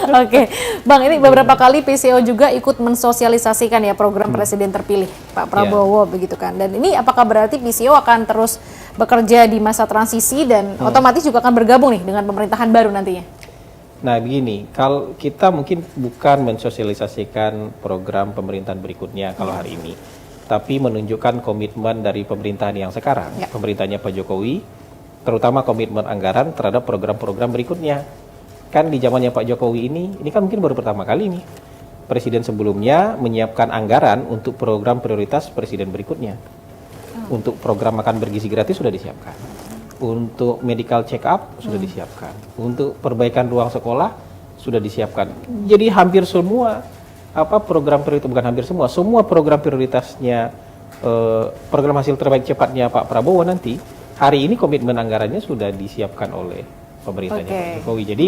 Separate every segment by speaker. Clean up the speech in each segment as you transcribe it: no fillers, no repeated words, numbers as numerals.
Speaker 1: Oke, Bang, ini beberapa kali PCO juga ikut mensosialisasikan ya program presiden terpilih Pak Prabowo begitu kan. Dan ini apakah berarti PCO akan terus bekerja di masa transisi dan otomatis juga akan bergabung nih dengan pemerintahan baru nantinya?
Speaker 2: Nah begini, kalau kita mungkin bukan mensosialisasikan program pemerintahan berikutnya kalau hari ini, tapi menunjukkan komitmen dari pemerintahan yang sekarang, pemerintahannya Pak Jokowi, terutama komitmen anggaran terhadap program-program berikutnya. Kan di zamannya Pak Jokowi ini kan mungkin baru pertama kali nih presiden sebelumnya menyiapkan anggaran untuk program prioritas presiden berikutnya. Untuk program makan bergizi gratis sudah disiapkan. Untuk medical check up sudah disiapkan. Untuk perbaikan ruang sekolah sudah disiapkan. Jadi hampir semua program prioritas, bukan hampir semua program prioritasnya program hasil terbaik cepatnya Pak Prabowo nanti hari ini komitmen anggarannya sudah disiapkan oleh pemerintahnya Pak Jokowi. Jadi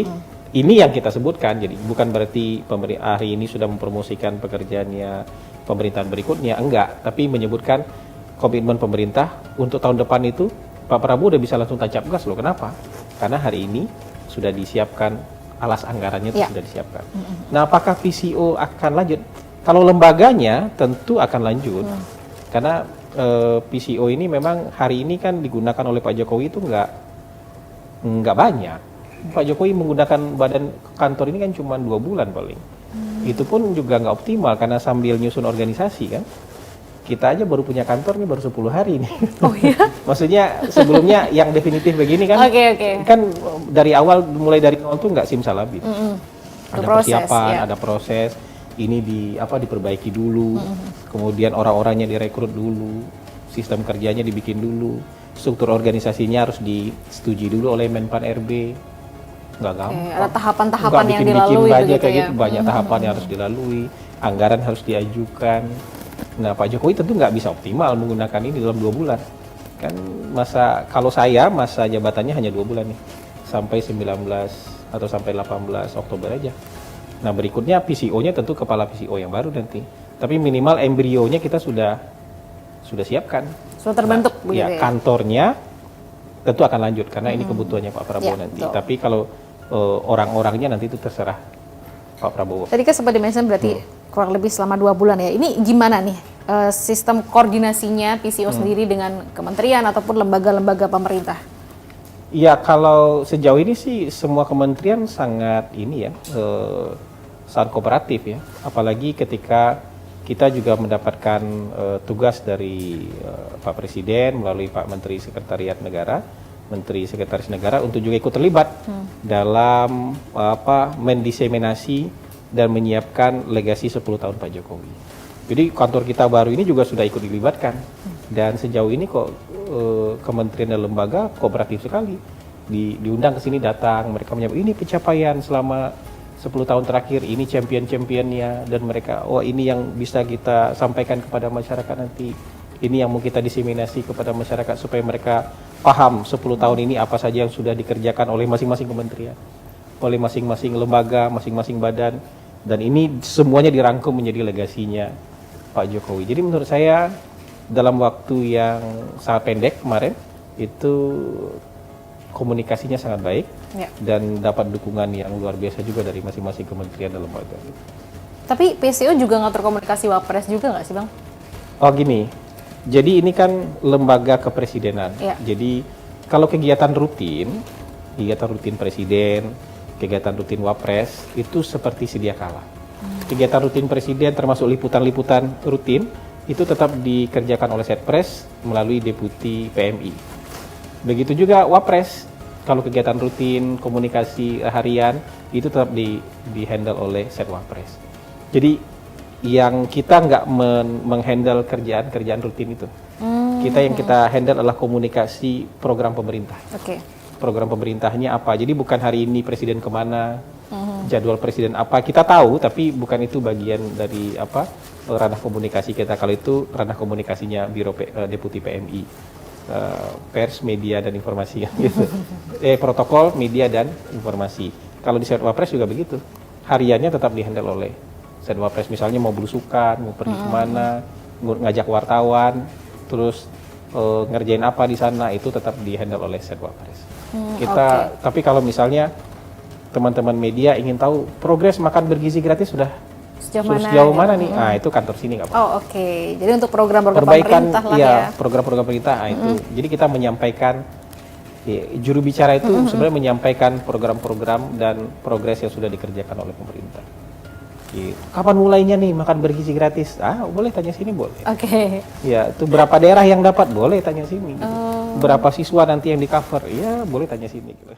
Speaker 2: ini yang kita sebutkan. Jadi bukan berarti hari ini sudah mempromosikan pekerjaannya pemerintahan berikutnya, enggak. Tapi menyebutkan komitmen pemerintah untuk tahun depan itu Pak Prabowo udah bisa langsung tancap gas loh. Kenapa? Karena hari ini sudah disiapkan alas anggarannya itu sudah disiapkan. Nah, apakah PCO akan lanjut? Kalau lembaganya tentu akan lanjut. Karena PCO ini memang hari ini kan digunakan oleh Pak Jokowi itu nggak banyak. Pak Jokowi menggunakan badan kantor ini kan cuma 2 bulan paling. Itu pun juga nggak optimal karena sambil nyusun organisasi kan. Kita aja baru punya kantor nih baru 10 hari nih.
Speaker 1: Oh iya?
Speaker 2: Maksudnya sebelumnya yang definitif begini kan, kan dari awal mulai dari nol tuh nggak simsalabim. Ada persiapan, ada proses. Ini diperbaiki dulu. Kemudian orang-orangnya direkrut dulu, sistem kerjanya dibikin dulu. Struktur organisasinya harus disetujui dulu oleh Menpan RB. Nggak gampang.
Speaker 1: Ada tahapan-tahapan yang dilalui
Speaker 2: aja kayak gitu, banyak tahapan yang harus dilalui, anggaran harus diajukan. Nah, Pak Jokowi tentu nggak bisa optimal menggunakan ini dalam 2 bulan. Kan kalau saya masa jabatannya hanya 2 bulan nih, sampai 19 atau sampai 18 Oktober aja. Nah, berikutnya PCO-nya tentu kepala PCO yang baru nanti. Tapi minimal embrionya kita sudah siapkan.
Speaker 1: Sudah terbentuk
Speaker 2: ya. Kantornya tentu akan lanjut karena ini kebutuhannya Pak Prabowo nanti.
Speaker 1: Betul.
Speaker 2: Tapi kalau orang-orangnya nanti itu terserah Pak Prabowo.
Speaker 1: Tadi kan sempat dimention berarti kurang lebih selama 2 bulan ya. Ini gimana nih sistem koordinasinya PCO sendiri dengan kementerian ataupun lembaga-lembaga pemerintah?
Speaker 2: Ya, kalau sejauh ini sih semua kementerian sangat sangat kooperatif ya. Apalagi ketika kita juga mendapatkan tugas dari Pak Presiden melalui Pak Menteri Sekretariat Negara, Menteri Sekretaris Negara untuk juga ikut terlibat dalam mendiseminasi dan menyiapkan legasi 10 tahun Pak Jokowi. Jadi kantor kita baru ini juga sudah ikut dilibatkan. Dan sejauh ini kok kementerian dan lembaga kooperatif sekali. Diundang ke sini datang, mereka menyebut ini pencapaian selama 10 tahun terakhir, ini champion-championnya, dan mereka, ini yang bisa kita sampaikan kepada masyarakat nanti. Ini yang mau kita diseminasi kepada masyarakat supaya mereka paham 10 tahun ini apa saja yang sudah dikerjakan oleh masing-masing kementerian, oleh masing-masing lembaga, masing-masing badan. Dan ini semuanya dirangkum menjadi legasinya Pak Jokowi. Jadi menurut saya dalam waktu yang sangat pendek kemarin itu komunikasinya sangat baik dan dapat dukungan yang luar biasa juga dari masing-masing kementerian dan lembaga.
Speaker 1: Tapi PCO juga ngatur komunikasi Wapres juga nggak sih Bang?
Speaker 2: Oh gini, jadi ini kan lembaga kepresidenan. Jadi kalau kegiatan rutin presiden, kegiatan rutin Wapres itu seperti sedia kala. Kegiatan rutin presiden termasuk liputan-liputan rutin itu tetap dikerjakan oleh Setpres melalui Deputi PMI. Begitu juga Wapres, kalau kegiatan rutin komunikasi harian itu tetap di-handle oleh Setwapres. Jadi yang kita nggak menghandle kerjaan rutin itu. Kita handle adalah komunikasi program pemerintah. Program pemerintahnya apa. Jadi bukan hari ini presiden kemana, jadwal presiden apa, kita tahu, tapi bukan itu bagian dari ranah komunikasi kita. Kalau itu ranah komunikasinya Biro Deputi PMI, pers, media, dan informasi gitu. Protokol, media, dan informasi. Kalau di Setwapres juga begitu, hariannya tetap dihandle oleh Setwapres. Misalnya mau belusukan, mau pergi kemana, ngajak wartawan, terus ngerjain apa di sana, itu tetap dihandle oleh Setwapres. Tapi kalau misalnya teman-teman media ingin tahu progres makan bergizi gratis sudah sejauh mana nih? Nah, itu kantor sini nggak apa-apa.
Speaker 1: Oh, oke. Jadi untuk program-program
Speaker 2: Perbaikan,
Speaker 1: pemerintah lah ya.
Speaker 2: program-program pemerintah, nah, itu. Jadi kita menyampaikan, juru bicara itu sebenarnya menyampaikan program-program dan progres yang sudah dikerjakan oleh pemerintah. Gitu. Kapan mulainya nih makan bergizi gratis? Boleh tanya sini, boleh.
Speaker 1: Oke.
Speaker 2: Ya, itu berapa daerah yang dapat? Boleh tanya sini. Gitu. Berapa siswa nanti yang di cover? Iya, boleh tanya sini. Gitu.